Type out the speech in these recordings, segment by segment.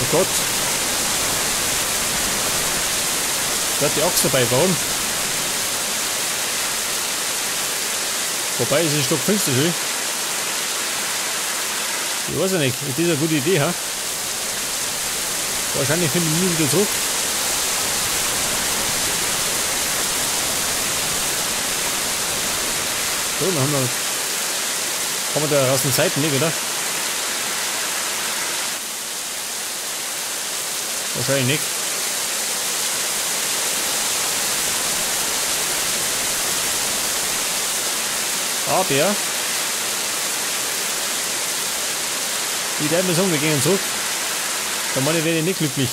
Oh Gott. Da hat die Axt dabei, warum? Wobei, es ist ein Stück finster schön. Ich weiß ja nicht, ist das eine gute Idee, ha? Wahrscheinlich finde ich nie wieder zurück. So, dann haben wir da aus den Seiten nicht, oder? Wahrscheinlich nicht. Aber ich werde mir sagen, wir gehen zurück. Der Mann werde ich nicht glücklich,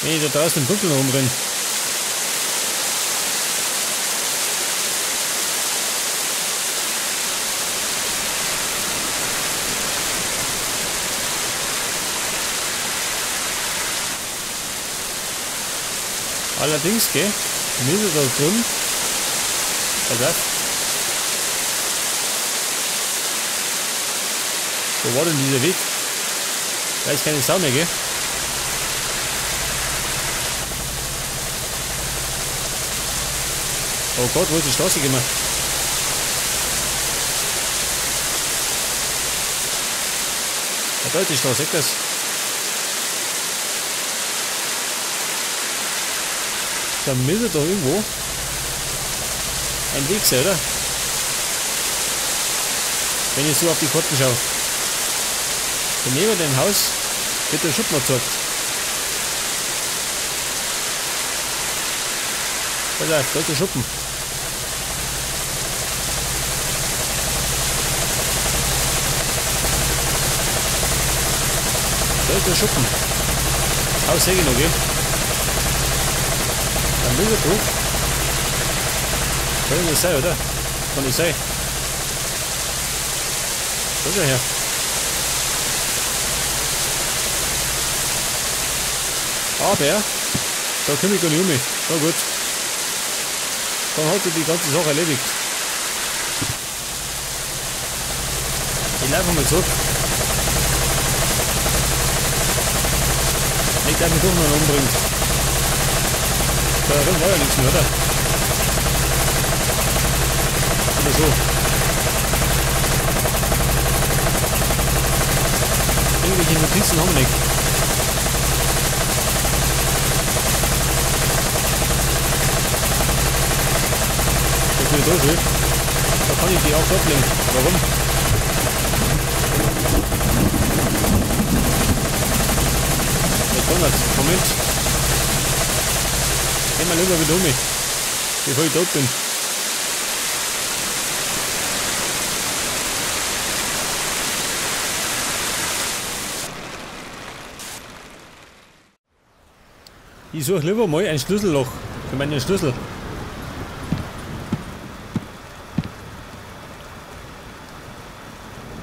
wenn ich da draußen im Dunkeln rumrenne. Allerdings, gell, mir ist da drüben, pass auf. Wo war denn dieser Weg? Da ist keine Sau mehr, gell? Oh Gott, wo ist die Straße gemacht? Da ist die Straße, seht das? Da müsste doch irgendwo ein Weg sein, oder? Wenn ich so auf die Karten schaue. Daneben dem Haus wird der Schuppen erzeugt. Pass auf, da ist der Schuppen. Da ist der Schuppen. Das Haus sehe ich noch, gell? Dann will er drauf. Kann das sein, oder? Kann das sein? Da ist er her. Aber da komme ich gar nicht um mich. Na gut. Dann hat sich die ganze Sache erledigt. Ich laufe mal zurück. Nicht, dass mich doch noch umbringt. Da drin war ja nichts mehr, oder? Oder so. Irgendwelche Notizen haben wir nicht. Da durch, da kann ich die auch ablenken. Warum? Ich kann nicht. Moment. Geh mal lieber wieder um mich, bevor ich tot bin. Ich suche lieber mal ein Schlüsselloch für meinen Schlüssel.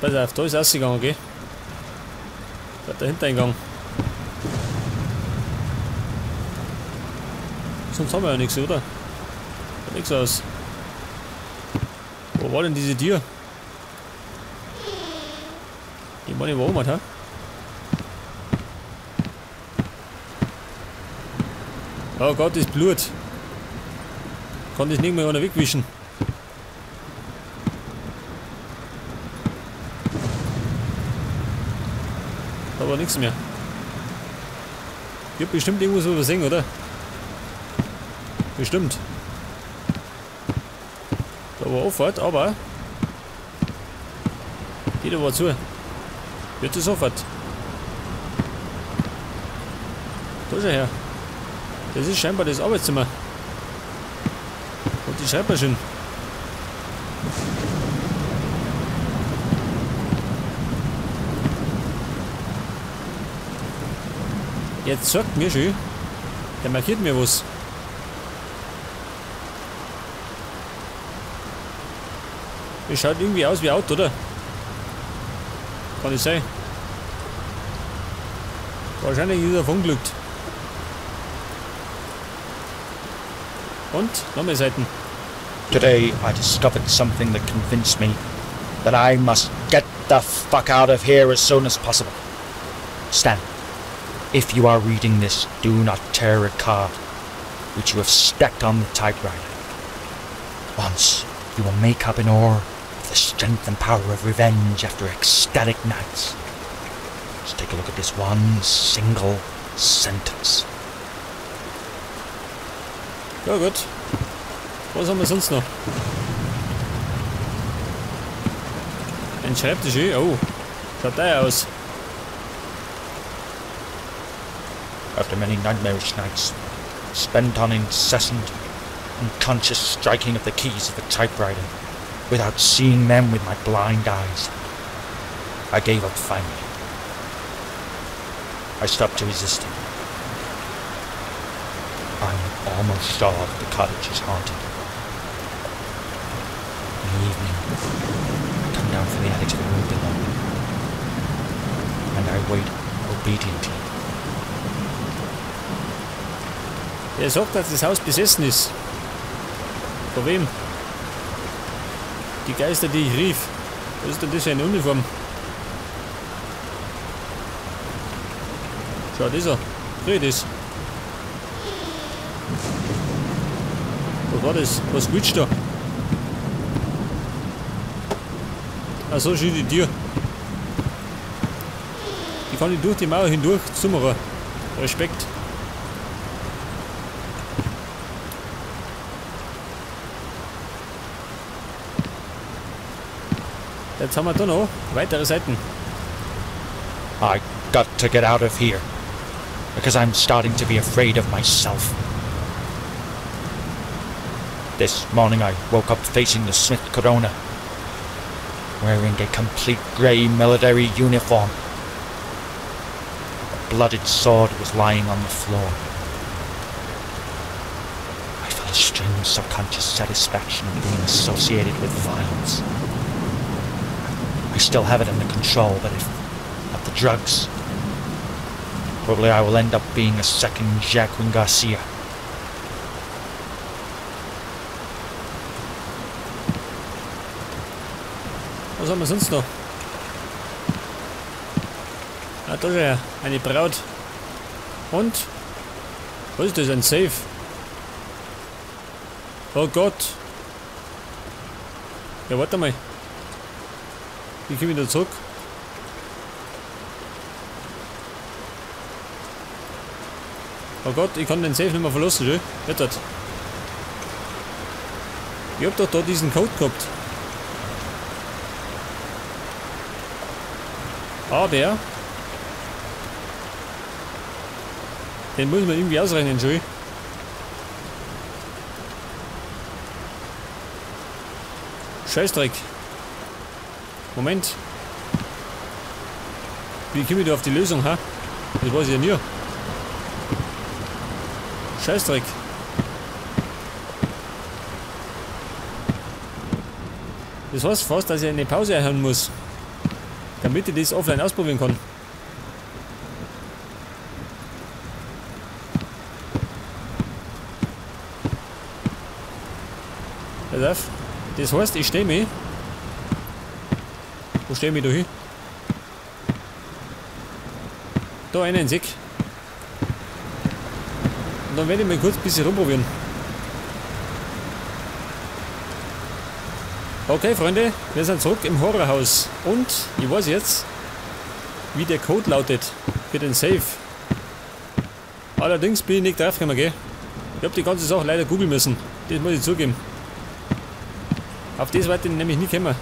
Pass auf, da ist ausgegangen, gell? Da hat der Hintereingang. Sonst haben wir ja nichts, oder? Sieht nichts aus. Wo war denn diese Tür? Ich meine, warum hat, ha? Oh Gott, das Blut. Kann das nicht mehr einer wegwischen. Da war nichts mehr. Ich hab bestimmt irgendwas übersehen, oder? Bestimmt. Da war Auffahrt, aber die da war zu. Wird es sofort. Da ist er her. Das ist scheinbar das Arbeitszimmer. Und die Schreibmaschine. Jetzt sagt mir schon, der markiert mir was. Das schaut irgendwie aus wie Auto, oder? Kann das sein? Wahrscheinlich ist er verunglückt. Und? Noch mehr Seiten. Today I discovered something that convinced me that I must get the fuck out of here as soon as possible. Stand. If you are reading this, do not tear a card which you have stacked on the typewriter. Once, you will make up in ore of the strength and power of revenge after ecstatic nights. Just take a look at this one single sentence. Ja gut. Was haben wir sonst noch? Ein Schreibtisch, oh. Schaut der aus. After many nightmarish nights, spent on incessant, unconscious striking of the keys of the typewriter, without seeing them with my blind eyes, I gave up finally. I stopped resisting. I'm almost sure that the cottage is haunted. In the evening, I come down from the attic to the room below, and I wait obediently. Er sagt, dass das Haus besessen ist. Von wem? Die Geister, die ich rief. Was ist denn das für eine Uniform? Schau, das ist er. Dreh das. Was war das? Was quietscht da? Ach so, schön die Tür. Die kann ich durch die Mauer hindurch zumachen. Respekt. Jetzt haben wir da noch weitere Seiten. I got to get out of here, because I'm starting to be afraid of myself. This morning I woke up facing the Smith Corona, wearing a complete grey military uniform. A blooded sword was lying on the floor. I felt a strange subconscious satisfaction in being associated with violence. I still have it under control, but if not the drugs, probably I will end up being a second Jacqueline Garcia. Was haben wir sonst noch? Ah, da ist ja eine Braut. Und? Was ist das? Ein Safe? Oh Gott. Ja, warte mal. Ich komme wieder zurück. Oh Gott, ich kann den Safe nicht mehr verlassen, schön. Wettert. Ich hab doch da diesen Code gehabt. Aber den muss man irgendwie ausrechnen, schön. Scheißdreck. Moment. Wie komme ich da auf die Lösung, ha? Das weiß ich ja nie. Scheißdreck. Das heißt fast, dass ich eine Pause erhören muss, damit ich das offline ausprobieren kann. Pass auf. Das heißt, ich stehe mich. Wo stehe ich mich da hin? Da einen Sek. Und dann werde ich mal kurz ein bisschen rumprobieren. Okay, Freunde, wir sind zurück im Horrorhaus. Und ich weiß jetzt, wie der Code lautet für den Safe. Allerdings bin ich nicht draufgekommen, gell? Ich habe die ganze Sache leider googeln müssen. Das muss ich zugeben. Auf das wollte ich nämlich nie kommen.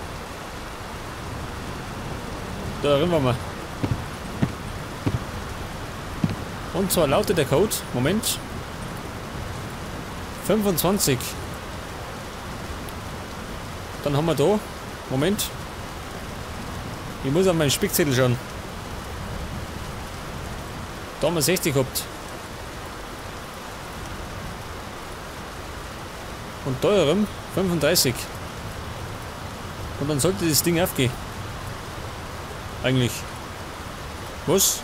Da drin waren wir. Und zwar lautet der Code, Moment, 25. Dann haben wir da, Moment, ich muss auf meinen Spickzettel schauen. Da haben wir 60 gehabt. Und da herum 35. Und dann sollte das Ding aufgehen. Eigentlich. Was?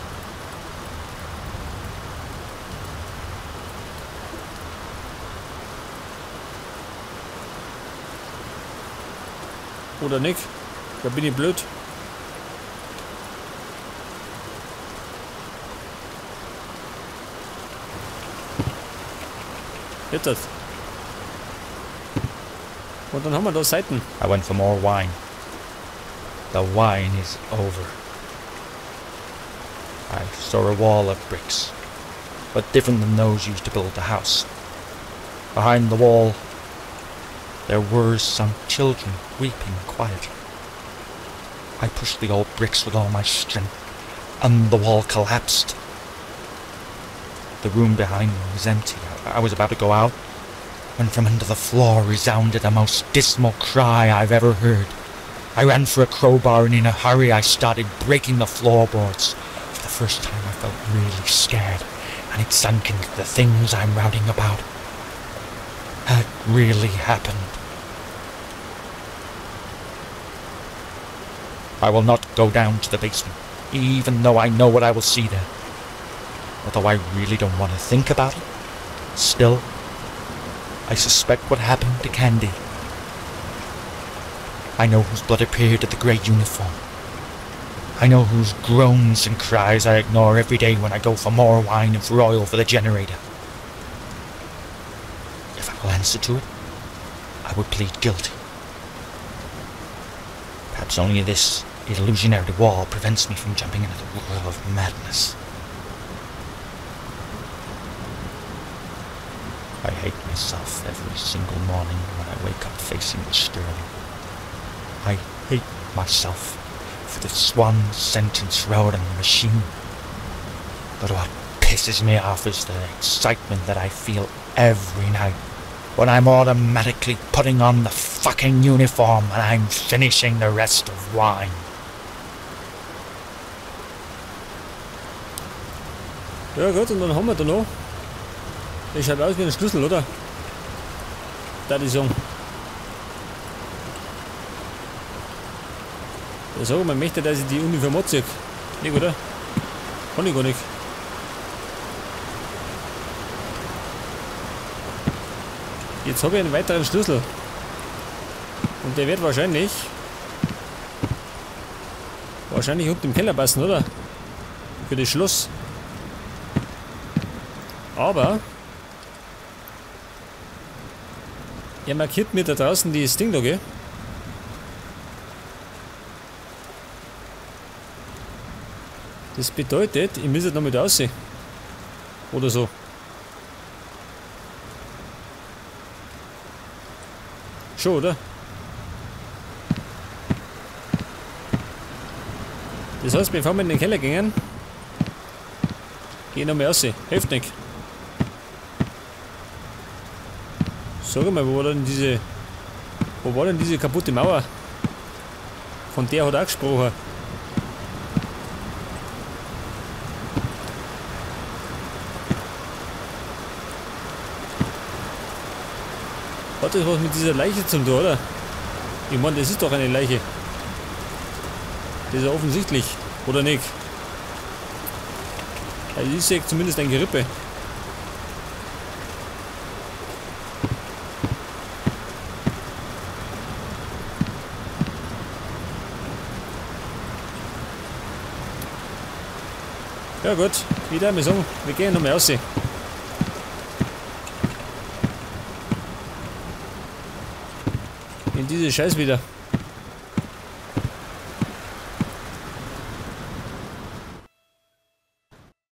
Oder nicht? Da bin ich blöd. Jetzt das. Und dann haben wir da Seiten. I went for more wine. The wine is over. I saw a wall of bricks, but different than those used to build the house. Behind the wall, there were some children weeping quietly. I pushed the old bricks with all my strength, and the wall collapsed. The room behind me was empty. I was about to go out, when from under the floor resounded the most dismal cry I've ever heard. I ran for a crowbar, and in a hurry I started breaking the floorboards. For the first time I felt really scared, and it sunk into the things I'm routing about had really happened. I will not go down to the basement, even though I know what I will see there. Although I really don't want to think about it, still, I suspect what happened to Candy. I know whose blood appeared at the grey uniform. I know whose groans and cries I ignore every day when I go for more wine and for oil for the generator. If I will answer to it, I would plead guilty. Perhaps only this illusionary wall prevents me from jumping into the whirl of madness. I hate myself every single morning when I wake up facing the Sterling. I hate myself for the swan sentence wrote on the machine. But what pisses me off is the excitement that I feel every night when I'm automatically putting on the fucking uniform and I'm finishing the rest of wine. Ja gut, und dann haben wir da noch. Das schaut aus wie ein Schlüssel, oder? Da die sagen. Ja, sag mal, möchte, dass ich die Uniform anziehe. Nicht, oder? Kann ich gar nicht. Jetzt habe ich einen weiteren Schlüssel. Und der wird wahrscheinlich unten im Keller passen, oder? Für das Schloss. Aber er markiert mir da draußen dieses Ding da, gell? Das bedeutet, ich muss jetzt noch mit aussehen. Oder so. Schon, oder? Das heißt, bevor wir in den Keller gehen, geh noch mal aussehen. Hilft nicht. Sag mal, wo war denn diese kaputte Mauer? Von der hat er auch gesprochen. Hat das was mit dieser Leiche zu tun, oder? Ich meine, das ist doch eine Leiche. Das ist ja offensichtlich, oder nicht? Also ich sehe zumindest ein Gerippe. Ja gut, wieder mal sagen, wir gehen nochmal aussehen. In diese Scheiß wieder.